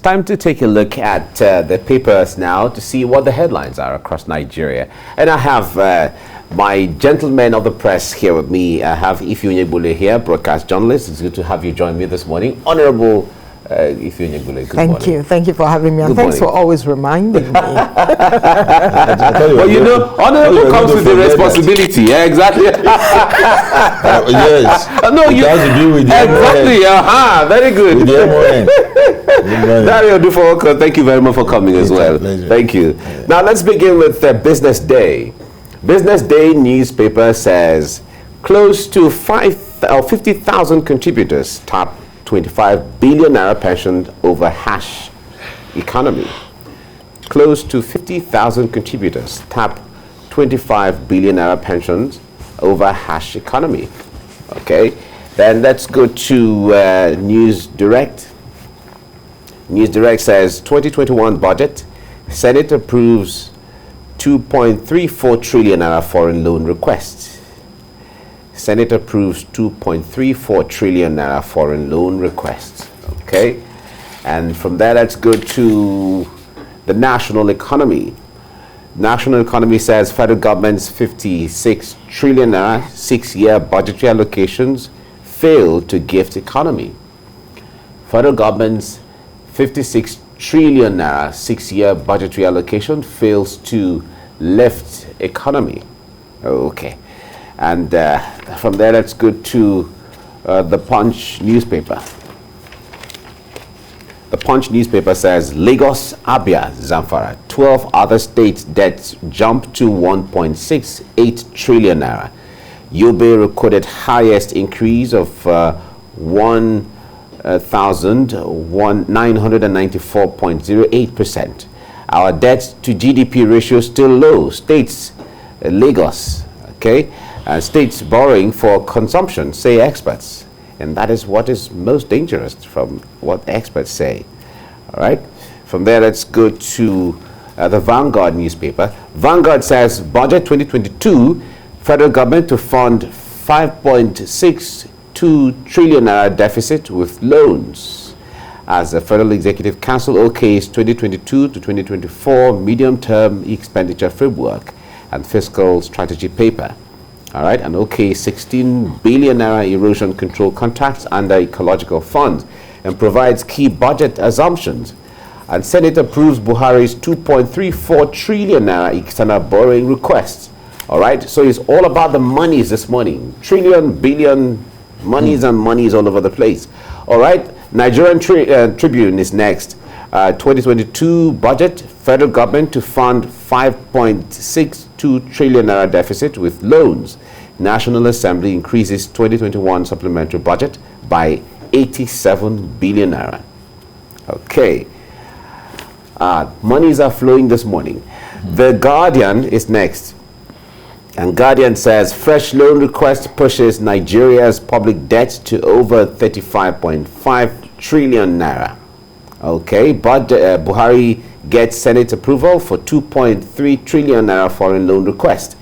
time to take a look at the papers now to see what the headlines are across Nigeria. And I have my gentlemen of the press here with me. I have Ife Onyegbule here, broadcast journalist. It's good to have you join me this morning. Honorable Ife Onyegbule, good morning. Thank you for having me, and thanks for always reminding me. Well, you know, honorable comes with the responsibility. Yeah, exactly. Yes. No, you has to do with the exactly. Very good. With the Dario Dufo, thank you very much for coming as well. Thank you. Yeah. Now let's begin with Business Day. Business Day newspaper says close to 50,000 contributors tap 25 billion naira pension over hash economy. Close to 50,000 contributors tap 25 billion naira pensions over hash economy. Okay, then let's go to News Direct. News Direct says 2021 budget, Senate approves 2.34 trillion naira foreign loan request. Senate approves 2.34 trillion naira foreign loan request. Okay, and from there let's go to the national economy. National economy says federal government's 56 trillion naira 6-year budgetary allocations fail to gift economy. Federal government's 56 trillion naira 6-year budgetary allocation fails to lift economy. Okay, and from there let's go to the Punch newspaper. The Punch newspaper says Lagos, Abia, Zamfara, 12 other states' debts jump to 1.68 trillion naira. Yobe recorded highest increase of 1,994.08%. Our debt to GDP ratio still low. States, Lagos, okay, states borrowing for consumption, say experts. And that is what is most dangerous from what experts say. All right. From there, let's go to the Vanguard newspaper. Vanguard says budget 2022, federal government to fund 5.62 trillion naira deficit with loans. As the Federal Executive Council okays 2022 to 2024 medium-term expenditure framework and fiscal strategy paper. All right, and okay, 16 billion naira erosion control contracts under ecological funds and provides key budget assumptions. And Senate approves Buhari's 2.34 trillion naira external borrowing requests. All right, so it's all about the monies this morning. Trillion, billion, monies and monies all over the place. All right, Nigerian Tribune is next. 2022 budget, federal government to fund 5.62 trillion naira deficit with loans. National Assembly increases 2021 supplementary budget by 87 billion naira. Okay. Monies are flowing this morning. The Guardian is next. And Guardian says fresh loan request pushes Nigeria's public debt to over 35.5 trillion naira. Okay, but Buhari gets Senate approval for 2.3 trillion naira foreign loan request.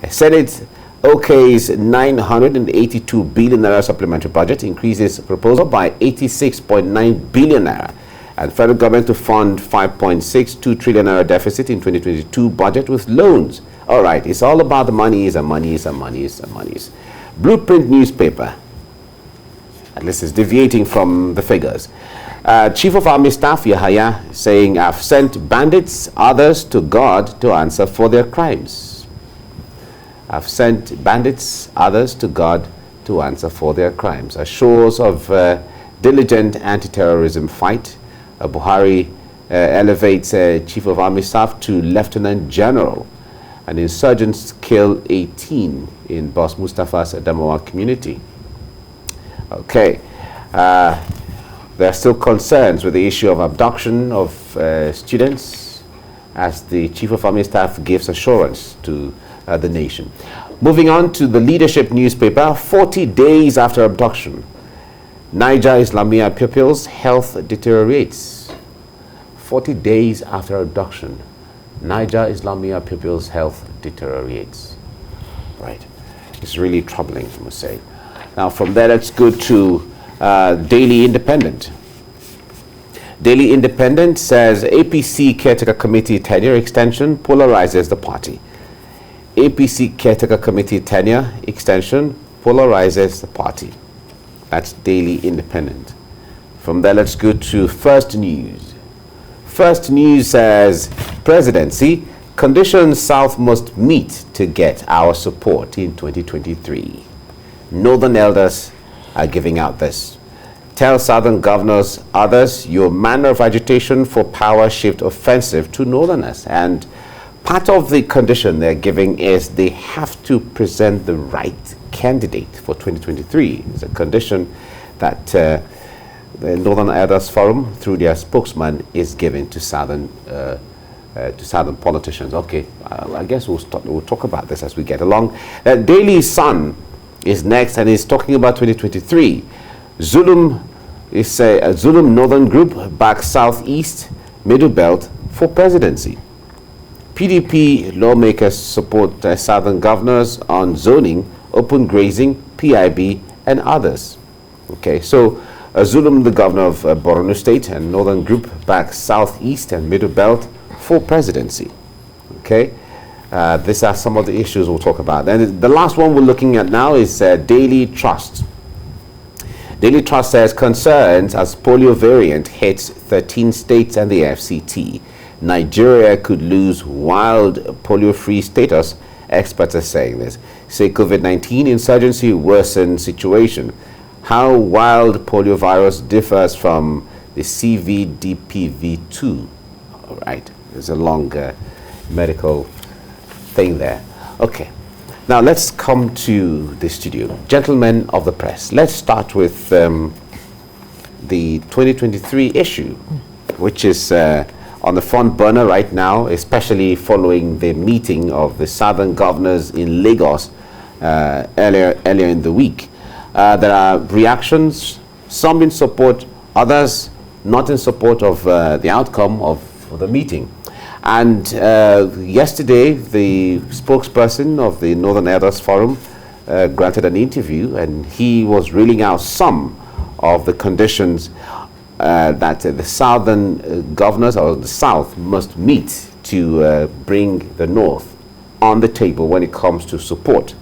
Senate okays 982 billion naira supplementary budget, increases proposal by 86.9 billion naira. And federal government to fund 5.62 trillion naira deficit in 2022 budget with loans. All right, it's all about the monies and monies and monies and monies. Blueprint newspaper, at least it's deviating from the figures. Chief of Army Staff Yahaya saying, I've sent bandits, others to God to answer for their crimes. I've sent bandits, others to God to answer for their crimes. Assures of diligent anti-terrorism fight. Buhari elevates Chief of Army Staff to Lieutenant General. And insurgents kill 18 in Boss Mustafa's Adamawa community. Okay. There are still concerns with the issue of abduction of students as the Chief of Army Staff gives assurance to the nation. Moving on to the Leadership newspaper, 40 days after abduction, Niger Islamia pupils' health deteriorates. 40 days after abduction, Niger Islamia pupils' health deteriorates. Right. It's really troubling, I must say. Now, from there, let's go to Daily Independent. Daily Independent says APC Caretaker Committee tenure extension polarizes the party. APC Caretaker Committee tenure extension polarizes the party. That's Daily Independent. From there, let's go to First News. First News says, Presidency, conditions South must meet to get our support in 2023. Northern elders are giving out this. Tell Southern governors, others, your manner of agitation for power shift offensive to Northerners. And part of the condition they're giving is they have to present the right candidate for 2023. It's a condition that the Northern Elders Forum, through their spokesman, is giving to Southern politicians. Okay, I guess we'll talk about this as we get along. Daily Sun is next and is talking about 2023. Zulum is a Zulum Northern Group backs Southeast Middle Belt for presidency. PDP lawmakers support Southern governors on zoning, open grazing, PIB, and others. Okay, so Zulum, the governor of Borno State, and Northern Group backs Southeast and Middle Belt for presidency. Okay, these are some of the issues we'll talk about. And the last one we're looking at now is Daily Trust. Daily Trust says concerns as polio variant hits 13 states and the FCT. Nigeria could lose wild polio-free status. Experts are saying this. Say COVID-19 insurgency worsens situation. How wild polio virus differs from the CVDPV2. All right, there's a long medical thing there. Okay. Now let's come to the studio. Gentlemen of the press, let's start with the 2023 issue, which is on the front burner right now, especially following the meeting of the Southern governors in Lagos earlier in the week. There are reactions, some in support, others not in support of the outcome of the meeting. And yesterday, the spokesperson of the Northern Elders Forum granted an interview, and he was reeling out some of the conditions that the Southern governors or the South must meet to bring the North on the table when it comes to support.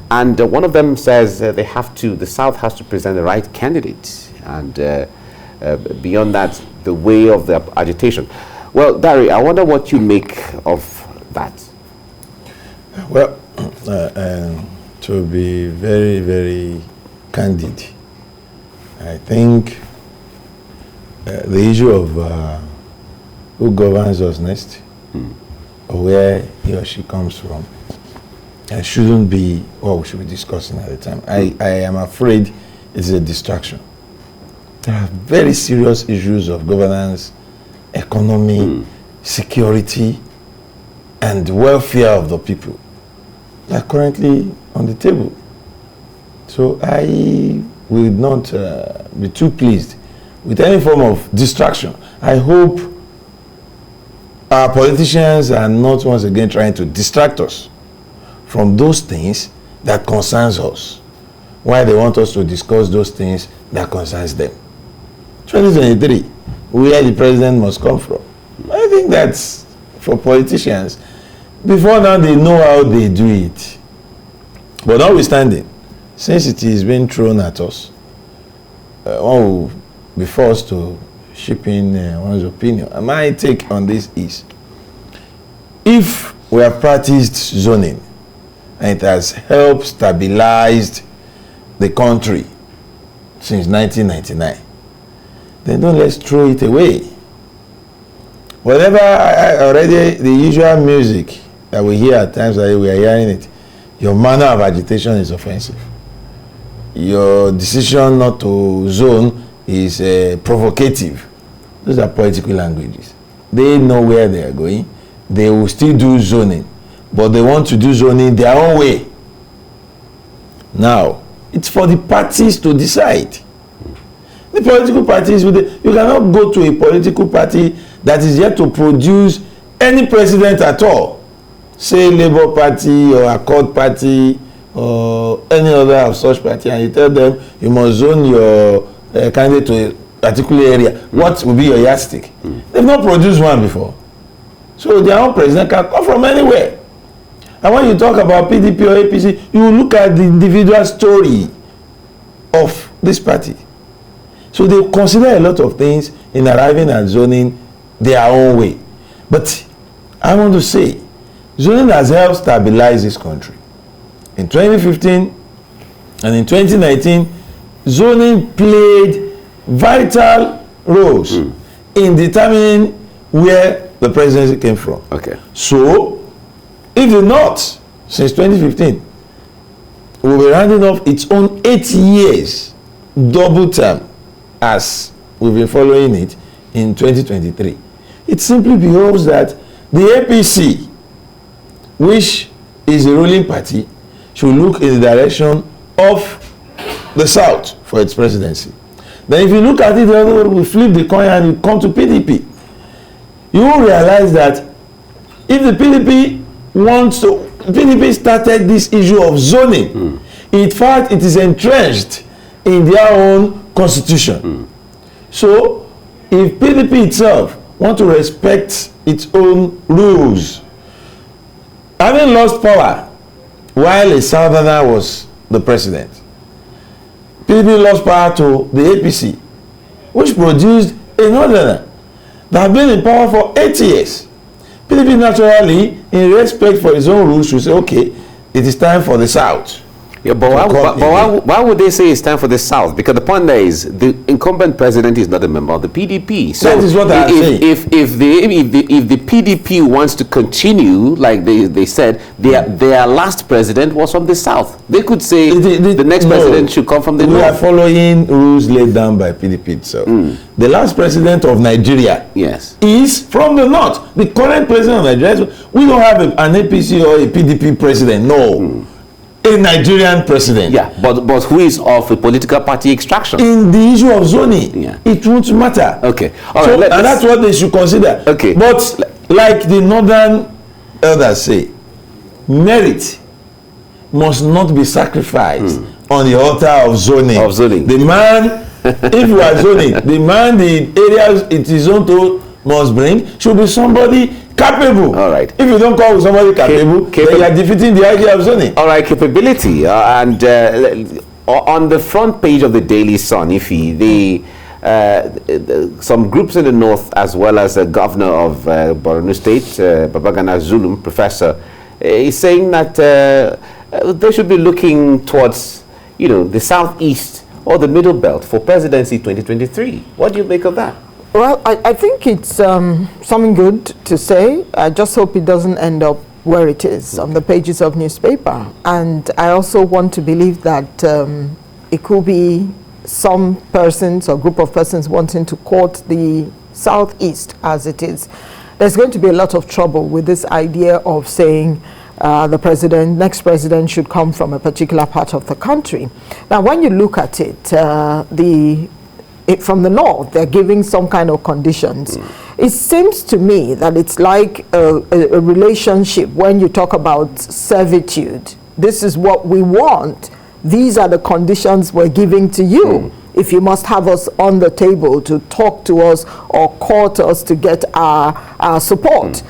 And one of them says the South has to present the right candidate, and beyond that, the way of the agitation. Well, Dari, I wonder what you make of that. Well, to be very, very candid, I think the issue of who governs us next, or where he or she comes from, shouldn't be what we should be discussing at the time. I am afraid it's a distraction. There are very serious issues of governance, economy, security, and welfare of the people that are currently on the table. So I will not be too pleased with any form of distraction. I hope our politicians are not once again trying to distract us from those things that concerns us, while they want us to discuss those things that concerns them. 2023, where the president must come from. I think that's for politicians. Before now, they know how they do it. But notwithstanding, since it is being thrown at us, one will be forced to chip in one's opinion. And my take on this is, if we have practiced zoning, and it has helped stabilize the country since 1999, then don't let's throw it away. Whatever already the usual music that we hear at times that we are hearing it, your manner of agitation is offensive. Your decision not to zone is provocative. Those are political languages. They know where they are going. They will still do zoning, but they want to do zoning their own way. Now, it's for the parties to decide. The political parties, you cannot go to a political party that is yet to produce any president at all. Say Labour Party or Accord Party or any other of such party, and you tell them you must zone your candidate to particular area, what will be your yardstick? They've not produced one before. So their own president can come from anywhere. And when you talk about PDP or APC, you look at the individual story of this party. So they consider a lot of things in arriving at zoning their own way. But I want to say, zoning has helped stabilize this country. In 2015 and in 2019, zoning played vital roles in determining where the presidency came from. Okay. So, if the North, since 2015, will be rounding off its own 8 years double term as we've been following it in 2023, it simply behoves that the APC, which is a ruling party, should look in the direction of the South for its presidency. Then if you look at it the other way, we flip the coin and you come to PDP, you will realize that if the PDP started this issue of zoning, in fact it is entrenched in their own constitution. So if PDP itself want to respect its own rules, having lost power while a southerner was the president, PDP lost power to the APC, which produced a northerner that have been in power for 8 years. PDP naturally, in respect for its own rules, should say, okay, it is time for the South. Yeah, but why would they say it's time for the South? Because the point there is the incumbent president is not a member of the PDP. So that is what I say. If the PDP wants to continue, like they said, their last president was from the South. They could say the next president should come from the North. We are following rules laid down by PDP itself. The last president of Nigeria is from the North. The current president of Nigeria, we don't have an APC or a PDP president. No. A Nigerian president. Yeah, but who is of a political party extraction? In the issue of zoning, it won't matter. Okay. All right, and that's what they should consider. Okay. But like the northern elders say, merit must not be sacrificed on the altar of zoning. The man, if you are zoning, the man the areas it is on to must bring should be somebody capable. All right. If you don't call with somebody capable, then you are defeating the idea of zoning. All right, capability. And on the front page of the Daily Sun, some groups in the north, as well as the governor of Borno State, Babagana Zulum, professor, is saying that they should be looking towards, the southeast or the middle belt for presidency 2023. What do you make of that? Well, I think it's something good to say. I just hope it doesn't end up where it is on the pages of newspaper. And I also want to believe that it could be some persons or group of persons wanting to court the southeast as it is. There's going to be a lot of trouble with this idea of saying the next president should come from a particular part of the country. Now, when you look at it, from the north, they're giving some kind of conditions. It seems to me that it's like a relationship when you talk about servitude. This is what we want. These are the conditions we're giving to you. If you must have us on the table to talk to us or court us to get our support.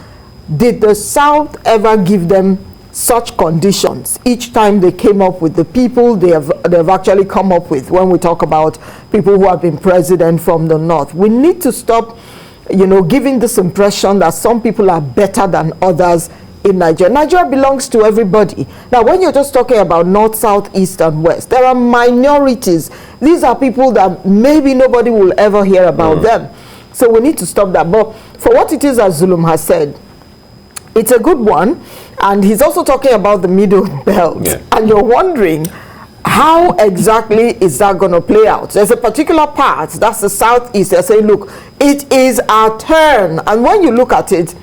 Did the South ever give them such conditions? Each time they came up with the people they've actually come up with, when we talk about people who have been president from the north, we need to stop giving this impression that some people are better than others in Nigeria. Nigeria belongs to everybody. Now, when you're just talking about north, south, east, and west, there are minorities. These are people that maybe nobody will ever hear about them. So we need to stop that. But for what it is, as Zulum has said, it's a good one. And he's also talking about the middle belt. And you're wondering, how exactly is that going to play out? There's a particular part, that's the southeast. They're saying, look, it is our turn. And when you look at it,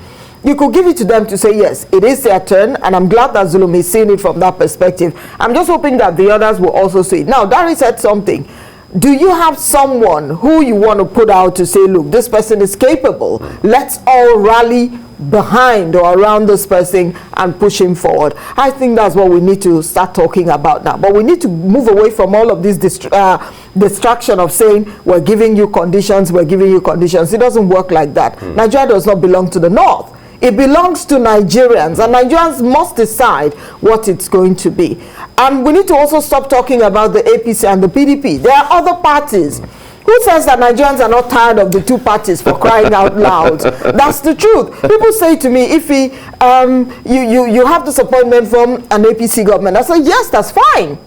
you could give it to them to say, yes, it is their turn. And I'm glad that Zulum is seeing it from that perspective. I'm just hoping that the others will also see it. Now, Dari said something. do you have someone who you want to put out to say, look, this person is capable, let's all rally behind or around this person and push him forward? I think that's what we need to start talking about now. But we need to move away from all of this distraction of saying, we're giving you conditions, we're giving you conditions. It doesn't work like that. Nigeria does not belong to the North. It belongs to Nigerians, and Nigerians must decide what it's going to be. And we need to also stop talking about the APC and the PDP. There are other parties. Who says that Nigerians are not tired of the two parties, for crying out loud? That's the truth. People say to me, Ife, you have this appointment from an APC government. I say, yes, that's fine.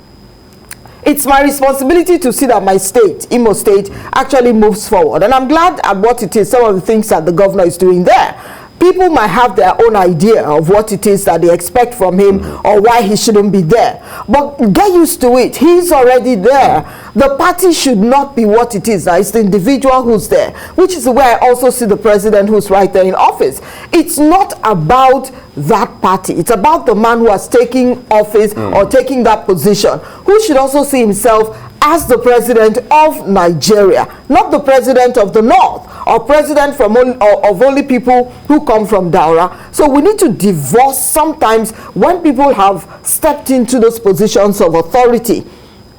It's my responsibility to see that my state, Imo State, actually moves forward. And I'm glad at what it is, some of the things that the governor is doing there. People might have their own idea of what it is that they expect from him or why he shouldn't be there. But get used to it. He's already there. The party should not be what it is. Now, it's the individual who's there, which is where I also see the president who's right there in office. It's not about that party. It's about the man who has taken office or taking that position, who should also see himself as the president of Nigeria, not the president of the North or president from of only people who come from Daura. So we need to divorce sometimes when people have stepped into those positions of authority.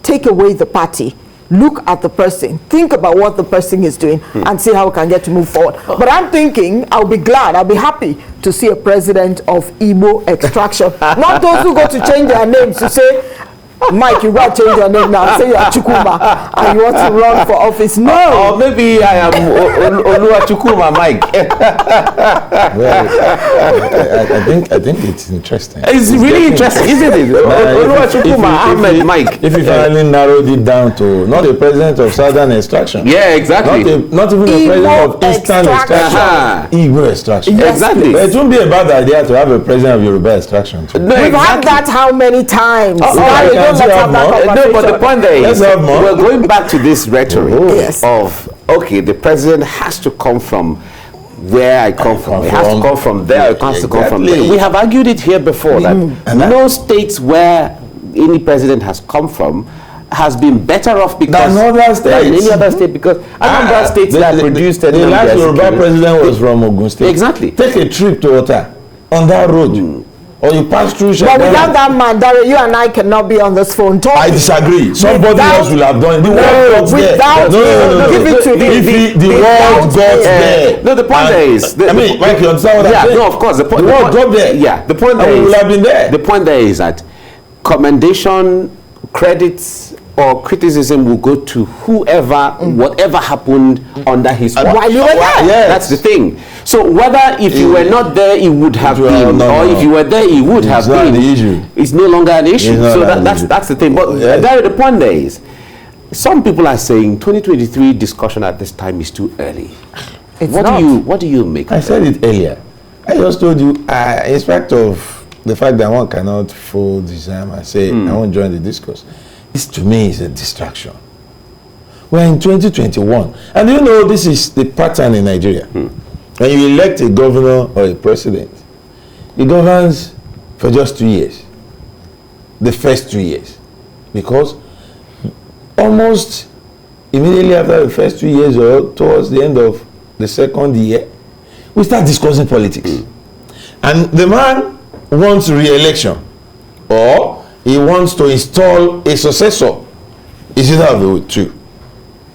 Take away the party, look at the person, think about what the person is doing and see how we can get to move forward. But I'm thinking I'll be glad, I'll be happy to see a president of Igbo extraction. Not those who go to change their names to say, Mike, you got to change your name now. Say you're Chukwuma and you want to run for office. No. Or maybe I am Olua Chukwuma, Mike. Well, I think it's interesting. It's really interesting, isn't it? Olua Chukwuma, Ahmed, Mike. If you finally narrowed it down to not a president of Southern extraction. Yeah, exactly. Not even a president of Eastern extraction. Igbo extraction. Yes, exactly. But it won't be a bad idea to have a president of Yoruba extraction too. No, We've had that how many times? No, but the point there is, we're going back to this rhetoric of, okay, the president has to come from where I come from. It has to come from there. It has to come from there. We have argued it here before that no states where any president has come from has been better off because than any other state, because Anambra states that produced the last Yoruba president was from Ogun State. Exactly. Take a trip to Ota on that road. Or you pass through. But without that man, Dare, you and I cannot be on this phone talking. I disagree. Somebody else will have done it. The world got there. No. Give it to him. The world got there. No, the point there is. I mean, Mike, you understand what I'm saying? No, of course. The world got there. Yeah, the point there is. will have been there. The point there is that commendation, credits, or criticism will go to whoever, whatever happened under his watch. While you were there. Yes. That's the thing. So whether if you were not there, it would have been, or if you were there, it would have been. It's no longer an issue. So that's the thing. But the point there is, some people are saying 2023 discussion at this time is too early. What do you make? I said it earlier. I just told you, in spite of the fact that one cannot fold his arm and say, I won't join the discourse. This to me is a distraction. We're in 2021. And you know this is the pattern in Nigeria. When you elect a governor or a president, he governs for just 2 years. The first 2 years. Because almost immediately after the first 2 years or towards the end of the second year, we start discussing politics. And the man wants re-election or he wants to install a successor. Is either of the two.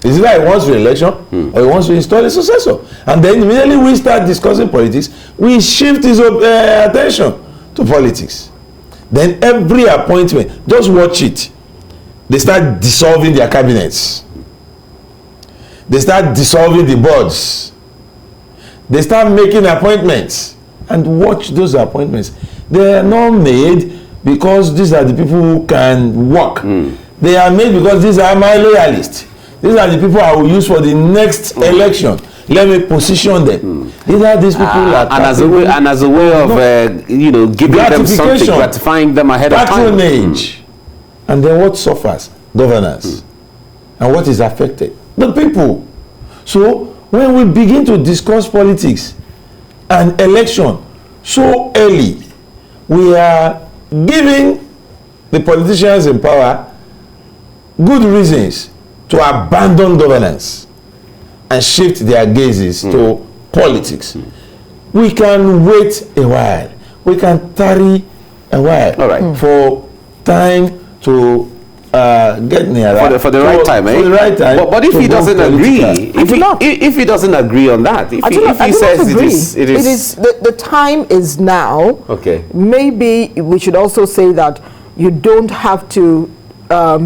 Is either he wants re-election or he wants to install a successor. And then immediately we start discussing politics, we shift his attention to politics. Then every appointment, just watch it. They start dissolving their cabinets. They start dissolving the boards. They start making appointments. And watch those appointments. They are not made because these are the people who can work. They are made because these are my loyalists. These are the people I will use for the next election. Let me position them. These are these people that and as a way of giving them something, gratifying them ahead of time. Patronage. And then what suffers? Governance. And what is affected? The people. So when we begin to discuss politics and election so early, we are giving the politicians in power good reasons to abandon governance and shift their gazes to politics. We can wait a while. We can tarry a while. All right. For time to get nearer. For the right time, eh? For the right time. But if he doesn't agree, if he doesn't agree on that, if he says it is the time is now. Okay. Maybe we should also say that you don't have to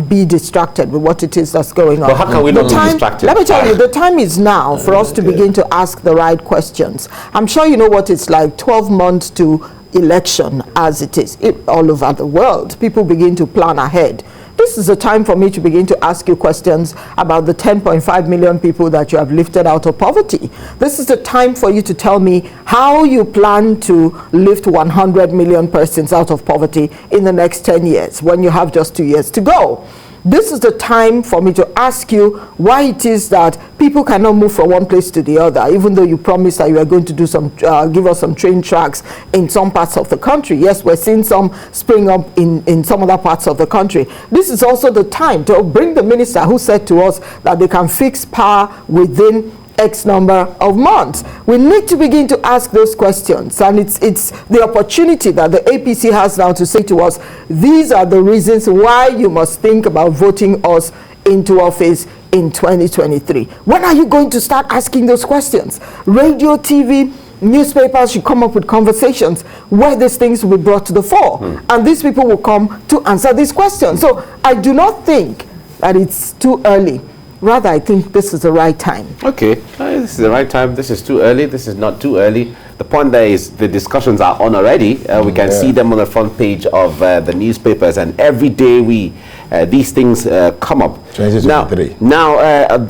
be distracted with what it is that's going on. But how can we not be distracted? Let me tell you, the time is now for us to begin to ask the right questions. I'm sure you know what it's like, 12 months to election as it is all over the world. People begin to plan ahead. This is a time for me to begin to ask you questions about the 10.5 million people that you have lifted out of poverty. This is the time for you to tell me how you plan to lift 100 million persons out of poverty in the next 10 years when you have just 2 years to go. This is the time for me to ask you why it is that people cannot move from one place to the other, even though you promised that you are going to do some, give us some train tracks in some parts of the country. Yes, we're seeing some spring up in some other parts of the country. This is also the time to bring the minister who said to us that they can fix power within X number of months. We need to begin to ask those questions, and it's the opportunity that the APC has now to say to us, these are the reasons why you must think about voting us into office in 2023. When are you going to start asking those questions? Radio, TV, newspapers should come up with conversations where these things will be brought to the fore, and these people will come to answer these questions. So I do not think that it's too early. Rather, I think this is the right time. Okay, this is the right time. This is too early. This is not too early. The point there is the discussions are on already. We can see them on the front page of the newspapers, and every day these things come up. 2023. Now,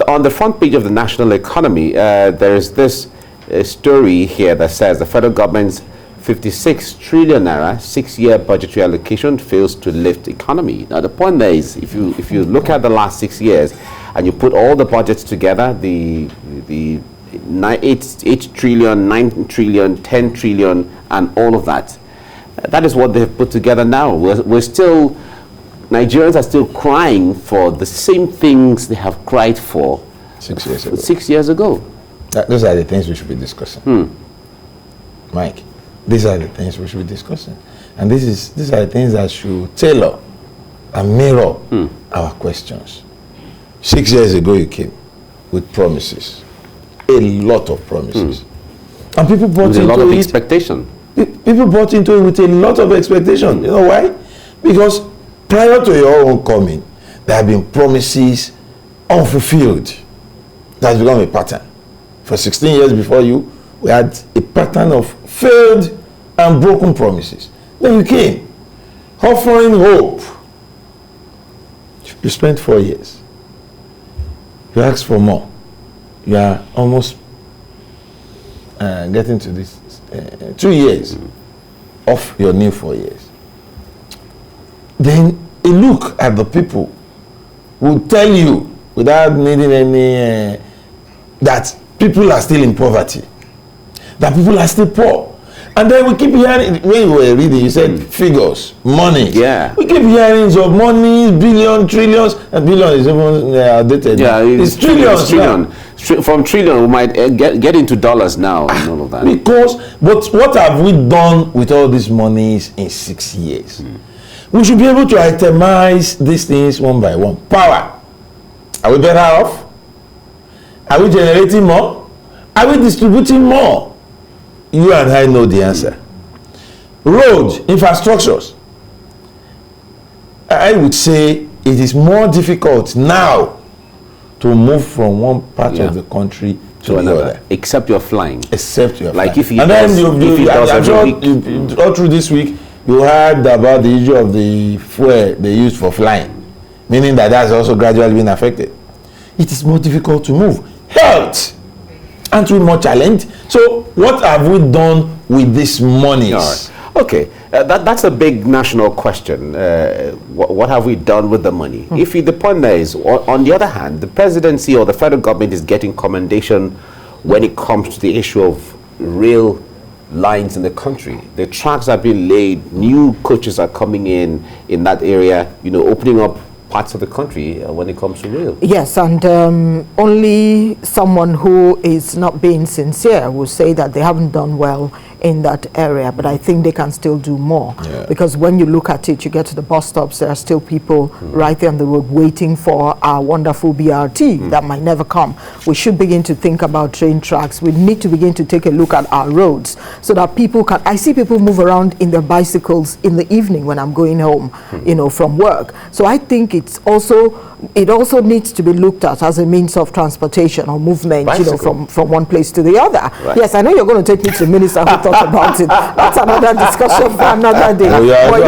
on the front page of the National Economy, there is this story here that says the federal government's 56 trillion naira 6-year budgetary allocation fails to lift economy. Now, the point there is, if you look at the last 6 years, and you put all the budgets together, the 8 trillion, 9 trillion, 10 trillion, and all of that. That is what they've put together now. We're still, Nigerians are still crying for the same things they have cried for 6 years ago. 6 years ago. Those are the things we should be discussing. Mike, these are the things we should be discussing. And these are the things that should tailor and mirror our questions. 6 years ago you came with promises, a lot of promises, and people bought into it. A lot of expectation. People bought into it with a lot of expectation. You know why? Because prior to your own coming, there have been promises unfulfilled. That's become a pattern. For 16 years before you, we had a pattern of failed and broken promises. Then you came, offering hope. You spent 4 years. You ask for more. You are almost getting to this 2 years of your new 4 years. Then a look at the people will tell you, without needing any, that people are still in poverty, that people are still poor. And then we keep hearing, when you were reading, you said figures, money. Yeah. We keep hearing of money, billions, trillions, and billion is even outdated. Yeah, it's trillions. Trillion. From trillion, we might get into dollars now and all of that. Because, but what have we done with all these monies in 6 years? We should be able to itemize these things one by one. Power. Are we better off? Are we generating more? Are we distributing more? You and I know the answer. Roads, infrastructures. I would say it is more difficult now to move from one part of the country to another. Except you're flying. Except you're flying. If all through this week, you heard about the issue of the fuel they used for flying, meaning that that's also gradually been affected. It is more difficult to move. Health. Aren't we more challenged? So what have we done with this money? Right. Okay, that's a big national question. What have we done with the money? If the point there is, on the other hand, the presidency or the federal government is getting commendation when it comes to the issue of rail lines in the country. The tracks are being laid, new coaches are coming in that area, opening up parts of the country when it comes to rail. Yes, and only someone who is not being sincere will say that they haven't done well in that area, but I think they can still do more. Yeah. Because when you look at it, you get to the bus stops, there are still people right there on the road waiting for our wonderful BRT that might never come. We should begin to think about train tracks. We need to begin to take a look at our roads so that people can, I see people move around in their bicycles in the evening when I'm going home, you know, from work. So I think it also needs to be looked at as a means of transportation or movement, Bicycle. you know, from one place to the other. Right. Yes, I know you're going to take me to the minister who thought about it. That's another discussion for another day. Oh, yeah, But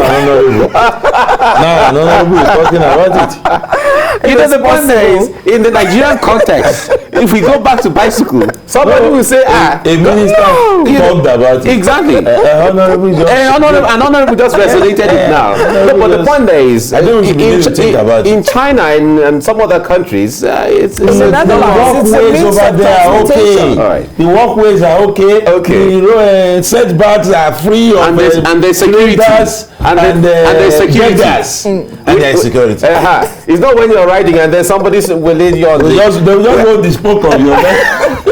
no, we're talking about it. You know, the point there is, in the Nigerian context, if we go back to bicycle, somebody will say, A minister you know, talked about it. exactly. Honorable just, An honorable just resonated it now. No, but the point there is, I don't really think about in it. China and some other countries, it's the The Netherlands, it's a walkways means over of there are okay. transportation. All right. The walkways are okay. Okay. The setbacks are free of and there's security. traders And there's security. beggars. And there's security. It's not when you're riding and then somebody will lead you on They the... just hold the spoke of your neck.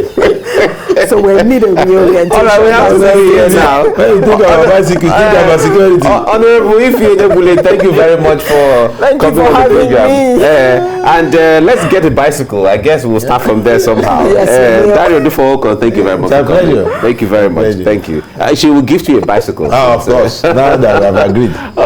So we need a reorientation. All right, we have to say here now. When you think about bicycle, think about security. Honorable Ify, thank you very much for Thank you coming for on the having program. me. And let's get a bicycle. I guess we'll start from there somehow. Yes, we will. Dario Dufo, thank you very much. It's a for coming. pleasure. Thank you very much. Pleasure. Thank you. She will gift you a bicycle. Of course. Now that I've agreed.